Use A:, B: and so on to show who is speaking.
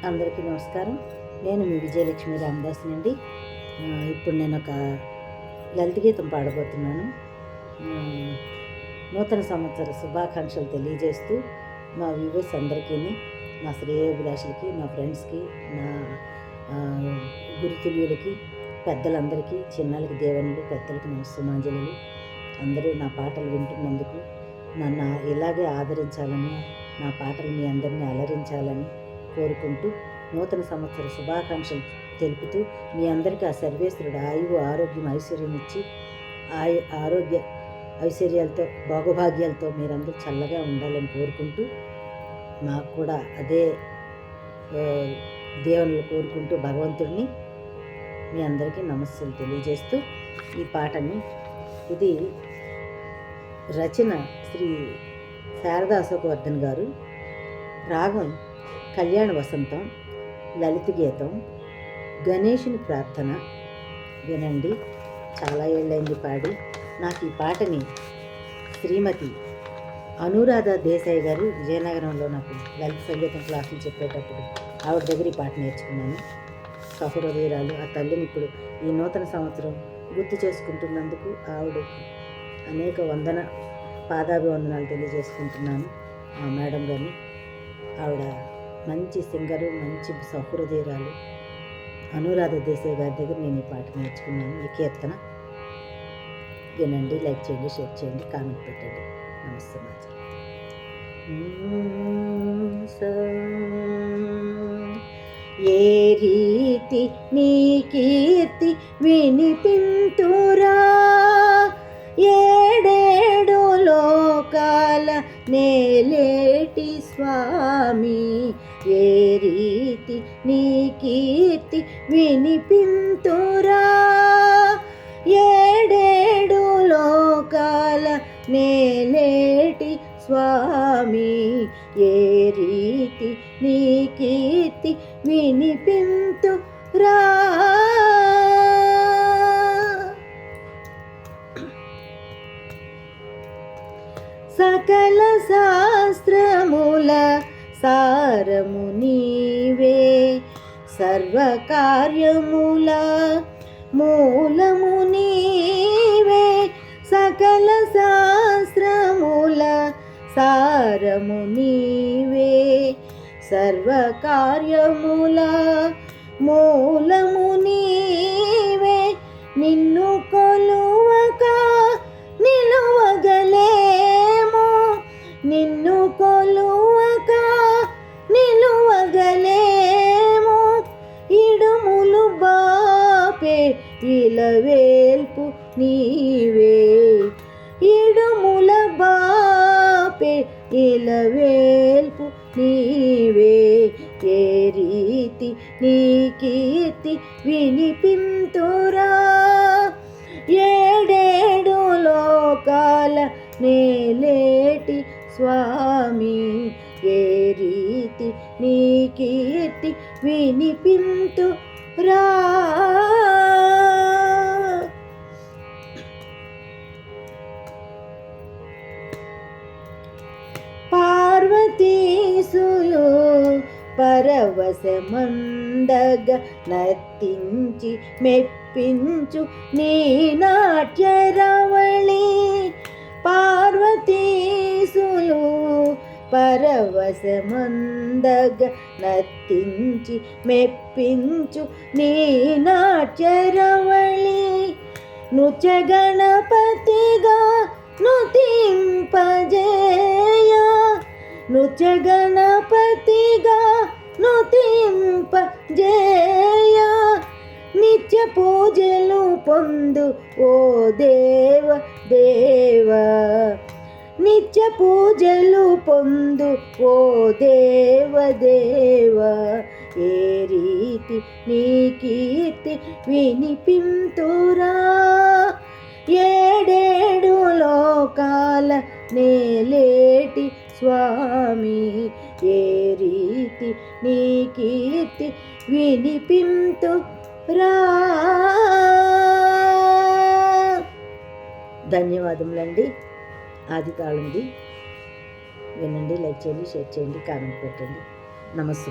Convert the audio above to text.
A: అందరికీ నమస్కారం. నేను మీ విజయలక్ష్మి రామదాస్ నుండి. ఇప్పుడు నేను ఒక లలిత గీతం పాడబోతున్నాను. నూతన సంవత్సర శుభాకాంక్షలు తెలియజేస్తూ మా వ్యూవర్స్ అందరికీ, నా శ్రేయోభిలాషులకి, నా ఫ్రెండ్స్కి, నా గురుతుల్యులకి, పెద్దలందరికీ, చిన్నలకి దేవనులు, పెద్దలకి నమస్సుమాంజలు. అందరూ నా పాటలు వింటున్నందుకు నన్ను ఇలాగే ఆదరించాలని, నా పాటలు మీ అందరినీ అలరించాలని కోరుకుంటూ నూతన సంవత్సర శుభాకాంక్షలు తెలుపుతూ మీ అందరికీ ఆ సర్వేశ్వరుడు ఆయువు, ఆరోగ్యం, ఐశ్వర్యం ఇచ్చి ఆరోగ్య ఐశ్వర్యాలతో, భోగభాగ్యాలతో మీరందరూ చల్లగా ఉండాలని కోరుకుంటూ, నాకు కూడా అదే దేవుళ్ళు కోరుకుంటూ భగవంతుడిని మీ అందరికీ నమస్సులు తెలియజేస్తూ ఈ పాటని, ఇది రచన శ్రీ శారదా అశోకవర్ధన్ గారు, రాగం కళ్యాణ వసంతం, లలిత గీతం, గణేశుని ప్రార్థన. వినండి. చాలా ఏళ్ళైంది పాడి. నాకు ఈ పాటని శ్రీమతి అనురాధ దేశాయ్ గారు విజయనగరంలో నాకు లలిత సంగీతం క్లాసులు చెప్పేటప్పుడు ఆవిడ దగ్గర ఈ పాట నేర్చుకున్నాను. సహృదయురాలు ఆ తల్లిని ఇప్పుడు ఈ నూతన సంవత్సరం గుర్తు చేసుకుంటున్నందుకు ఆవిడకి అనేక పాదాభివందనాలు తెలియజేసుకుంటున్నాను. ఆ మేడం గారిని. ఆవిడ మంచి సింగరు, మంచి సహృదయురాలు. అనురాధ దేశాయ్ గారి దగ్గర నేను ఈ పాట నేర్చుకున్నాను, ఈ కీర్తన. వినండి, లైక్ చేయండి, షేర్ చేయండి, కామెంట్ పెట్టండి. నమస్తే. ఏ రీతి నీ కీర్తి వినిపింతురా, ఏడేడు లోకాల నేలేటి స్వామి. ఏ రీతి నీ కీర్తి వినిపింతురా, ఏడేడు లోకాల నేలేటి స్వామి. ఏ రీతి నీ కీర్తి వినిపింతురా. సకల శాస్త్రముల సారము నీవే, సర్వకార్యముల మూలము నీవే. సకల శాస్త్రముల సారము నీవే, సర్వకార్యముల మూలము నీవే. నిన్ను కొలువక నిలువగలేము, నిన్ను కొలువక నిలువగలేము. ఇడుములు బాపే ఇలవేల్పు నీవే, ఇడుముల బాపే ఇలవేల్పు నీవే. ఏ రీతి నీ కీర్తి వినిపింతురా, ఏడేడు లోకాల నేలేటి స్వామి. ఏ రీతి నీ కీర్తి వినిపింతురా. పార్వతీసులు పరవశమందగ నర్తించి మెప్పించు నీ నాట్యరవళి. పార్వతీసులు పరవశమందగ నర్తించి మెప్పించు నీ నాట్యరవళి. నృత్య గణపతిగా నుతింపజేయ, నృత్య గణపతిగా నుతింపజేయ. నిత్య పూజలు పొందు ఓ దేవ దేవ, నిత్య పూజలు పొందు ఓ దేవ దేవ. ఏ రీతి నీ కీర్తి వినిపింతురా, ఏడేడు లోకాల నేలేటి స్వామి. ఏ రీతి నీ కీర్తి వినిపింతురా. ధన్యవాదములండి. ఆది తాళంది. వినండి, లైక్ చేయండి, షేర్ చేయండి, కామెంట్ పెట్టండి. నమస్తే.